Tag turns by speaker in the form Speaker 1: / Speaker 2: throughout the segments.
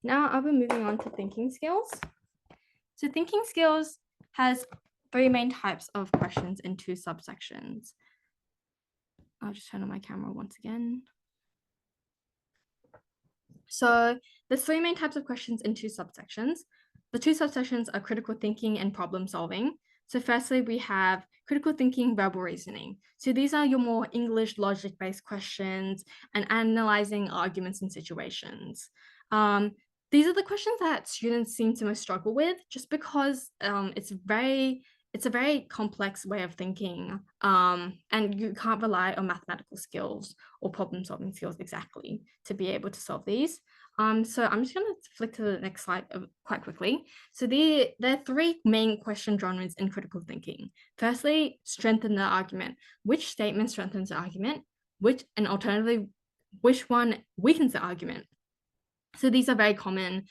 Speaker 1: Now I'll be moving on to thinking skills. So thinking skills has three main types of questions in two subsections. I'll just turn on my camera once again. So there's three main types of questions in two subsections. The two subsections are critical thinking and problem solving. So firstly, we have critical thinking, verbal reasoning. So these are your more English logic-based questions and analyzing arguments and situations. These are the questions that students seem to most struggle with just because it's a very complex way of thinking, and you can't rely on mathematical skills or problem solving skills exactly to be able to solve these. So I'm just going to flick to the next slide quite quickly. So there are three main question genres in critical thinking. Firstly, strengthen the argument. Which statement strengthens the argument? And alternatively, which one weakens the argument? So these are very common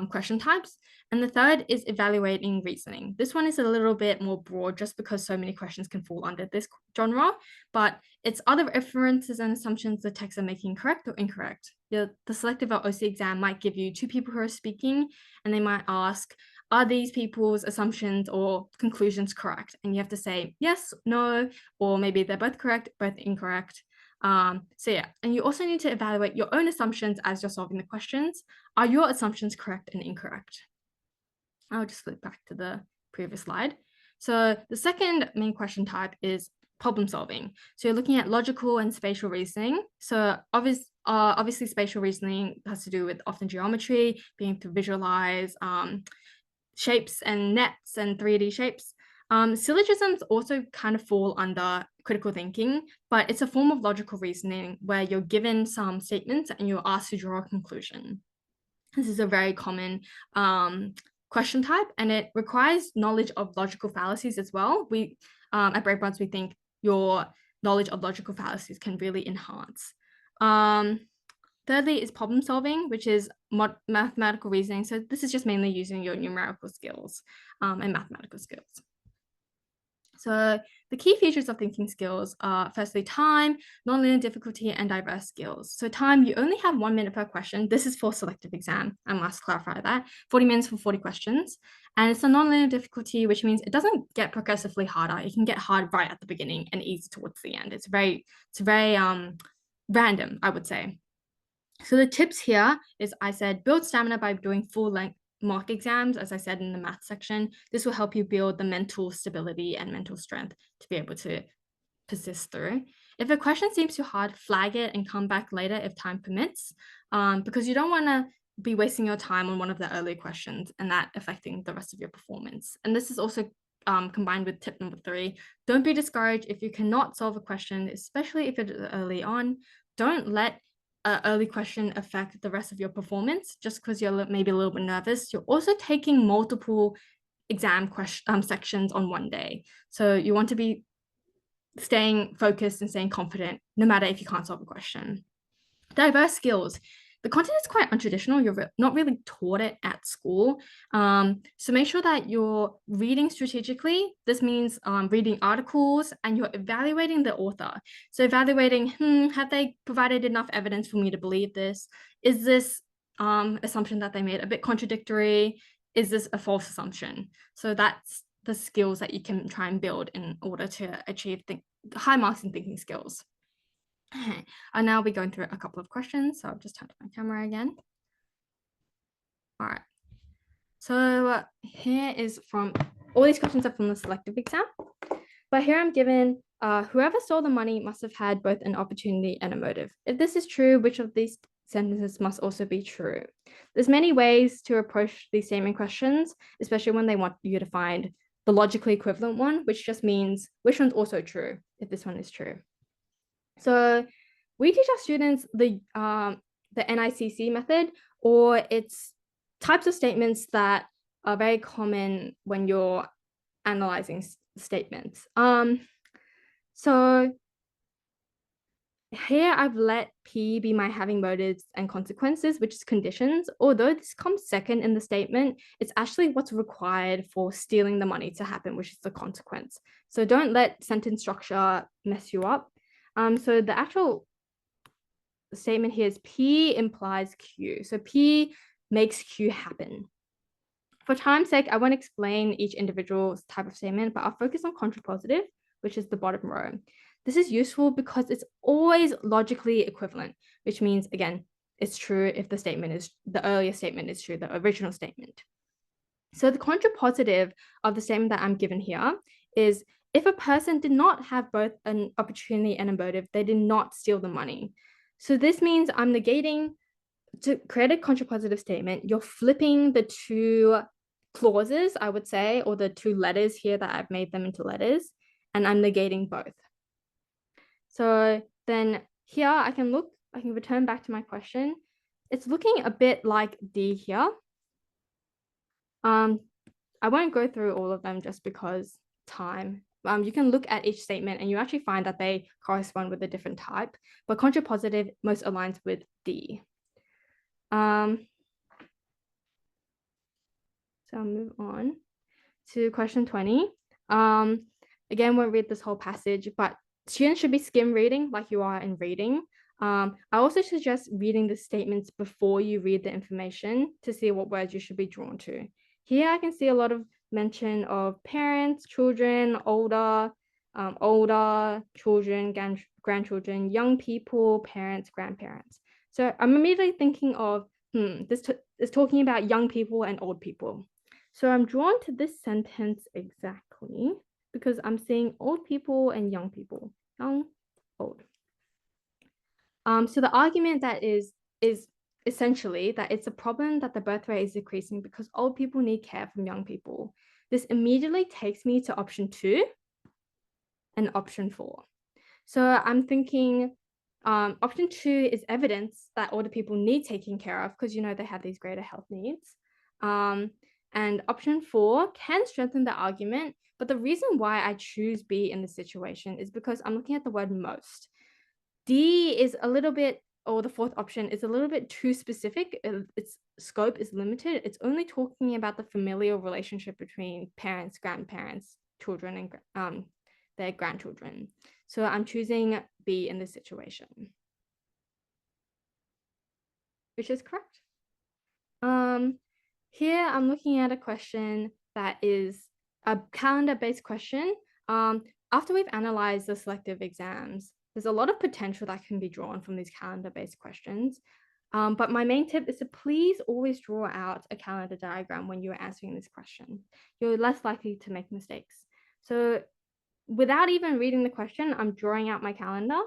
Speaker 1: question types. And the third is evaluating reasoning. This one is a little bit more broad just because so many questions can fall under this genre, but it's other inferences and assumptions the texts are making correct or incorrect. The selective or OC exam might give you two people who are speaking, and they might ask, are these people's assumptions or conclusions correct? And you have to say yes, no, or maybe they're both correct, both incorrect. So yeah, and you also need to evaluate your own assumptions as you're solving the questions. Are your assumptions correct and incorrect? I'll just flip back to the previous slide. So the second main question type is problem solving. So you're looking at logical and spatial reasoning. So obviously spatial reasoning has to do with often geometry, being able to visualize shapes and nets and 3D shapes. Syllogisms also kind of fall under critical thinking, but it's a form of logical reasoning where you're given some statements and you're asked to draw a conclusion. This is a very common question type, and it requires knowledge of logical fallacies as well. We at Brainbuds, we think your knowledge of logical fallacies can really enhance. Thirdly is problem solving, which is mathematical reasoning. So this is just mainly using your numerical skills and mathematical skills. So the key features of thinking skills are firstly time, nonlinear difficulty, and diverse skills. So time, you only have 1 minute per question. This is for selective exam. I must clarify that. 40 minutes for 40 questions. And it's a nonlinear difficulty, which means it doesn't get progressively harder. It can get hard right at the beginning and easy towards the end. It's very random, I would say. So the tips here is I said build stamina by doing full length mock exams, as I said in the math section. This will help you build the mental stability and mental strength to be able to persist through. If a question seems too hard, flag it and come back later if time permits, because you don't want to be wasting your time on one of the earlier questions and that affecting the rest of your performance. And this is also combined with tip number 3. Don't be discouraged if you cannot solve a question, especially if it's early on. Don't let early question affect the rest of your performance just because you're maybe a little bit nervous. You're also taking multiple exam sections on one day. So you want to be staying focused and staying confident no matter if you can't solve a question. Diverse skills. The content is quite untraditional. You're not really taught it at school. So make sure that you're reading strategically. This means reading articles and you're evaluating the author. So evaluating, have they provided enough evidence for me to believe this? Is this assumption that they made a bit contradictory? Is this a false assumption? So that's the skills that you can try and build in order to achieve high marks in thinking skills. I'll now be going through a couple of questions, so I'll just turn to my camera again. All right. So here is all these questions are from the selective exam, but here I'm given, whoever stole the money must have had both an opportunity and a motive. If this is true, which of these sentences must also be true? There's many ways to approach these statement questions, especially when they want you to find the logically equivalent one, which just means which one's also true if this one is true. So we teach our students the NICC method, or it's types of statements that are very common when you're analyzing statements. So here I've let P be my having motives and consequences, which is conditions. Although this comes second in the statement, it's actually what's required for stealing the money to happen, which is the consequence. So don't let sentence structure mess you up. So the actual statement here is P implies Q. So P makes Q happen. For time's sake, I won't explain each individual type of statement, but I'll focus on contrapositive, which is the bottom row. This is useful because it's always logically equivalent, which means, again, it's true if the earlier statement is true, the original statement. So the contrapositive of the statement that I'm given here is if a person did not have both an opportunity and a motive, they did not steal the money. So this means I'm negating. To create a contrapositive statement, you're flipping the two clauses, I would say, or the two letters here that I've made them into letters, and I'm negating both. So then here I can return back to my question. It's looking a bit like D here. I won't go through all of them just because time. You can look at each statement and you actually find that they correspond with a different type, but contrapositive most aligns with D. So I'll move on to question 20. Again, won't read this whole passage, but students should be skim reading like you are in reading. I also suggest reading the statements before you read the information to see what words you should be drawn to. Here I can see a lot of mention of parents, children, older, children, grandchildren, young people, parents, grandparents. So I'm immediately thinking of, this is talking about young people and old people. So I'm drawn to this sentence exactly because I'm seeing old people and young people, young, old. So the argument that is essentially that it's a problem that the birth rate is decreasing because old people need care from young people. This immediately takes me to option 2 and option 4. So I'm thinking option 2 is evidence that older people need taking care of because, they have these greater health needs. And option 4 can strengthen the argument, but the reason why I choose B in this situation is because I'm looking at the word most. D is a little bit, or the fourth option is a little bit too specific. Its scope is limited. It's only talking about the familial relationship between parents, grandparents, children, and their grandchildren. So I'm choosing B in this situation, which is correct. Here I'm looking at a question that is a calendar-based question. After we've analyzed the selective exams, there's a lot of potential that can be drawn from these calendar-based questions. But my main tip is to please always draw out a calendar diagram when you're answering this question. You're less likely to make mistakes. So without even reading the question, I'm drawing out my calendar.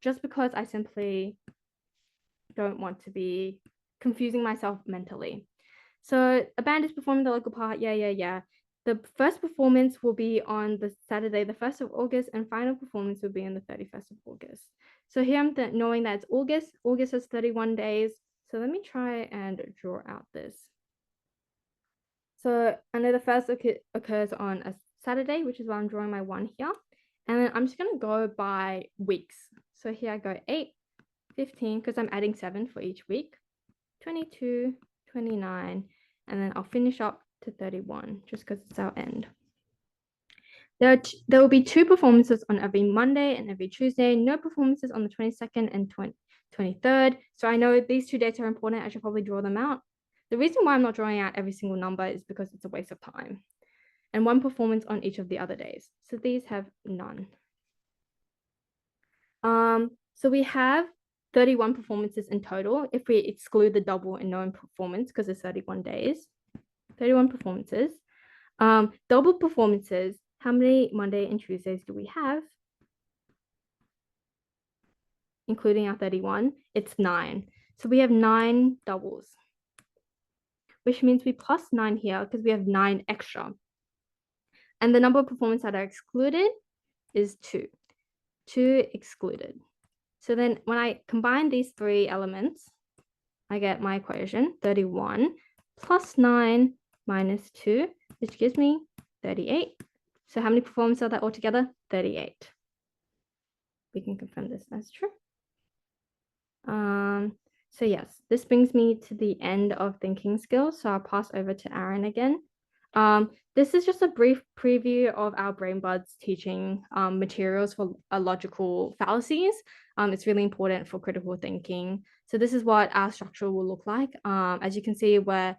Speaker 1: Just because I simply don't want to be confusing myself mentally. So a band is performing the local part. Yeah. The first performance will be on the Saturday, the 1st of August, and final performance will be on the 31st of August. So here I'm knowing that it's August. August has 31 days. So let me try and draw out this. So I know the first occurs on a Saturday, which is why I'm drawing my 1 here. And then I'm just going to go by weeks. So here I go 8, 15, because I'm adding 7 for each week, 22, 29, and then I'll finish up to 31 just because it's our end. There will be 2 performances on every Monday and every Tuesday, no performances on the 22nd and 23rd. So I know these 2 dates are important. I should probably draw them out. The reason why I'm not drawing out every single number is because it's a waste of time. And 1 performance on each of the other days. So these have none. So we have 31 performances in total if we exclude the double and no performance because it's 31 days. 31 performances. Double performances, how many Monday and Tuesdays do we have? Including our 31, it's 9. So we have 9 doubles, which means we plus 9 here because we have 9 extra. And the number of performances that are excluded is 2. 2 excluded. So then when I combine these 3 elements, I get my equation, 31 plus 9 minus 2, which gives me 38. So how many performances are there altogether? 38. We can confirm this as true. So yes, this brings me to the end of thinking skills. So I'll pass over to Aaron again. This is just a brief preview of our Brainbuds teaching materials for logical fallacies. It's really important for critical thinking. So this is what our structure will look like. As you can see, we're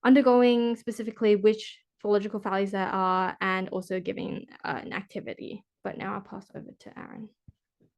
Speaker 1: undergoing specifically which for logical fallacies there are and also giving an activity. But now I'll pass over to Aaron.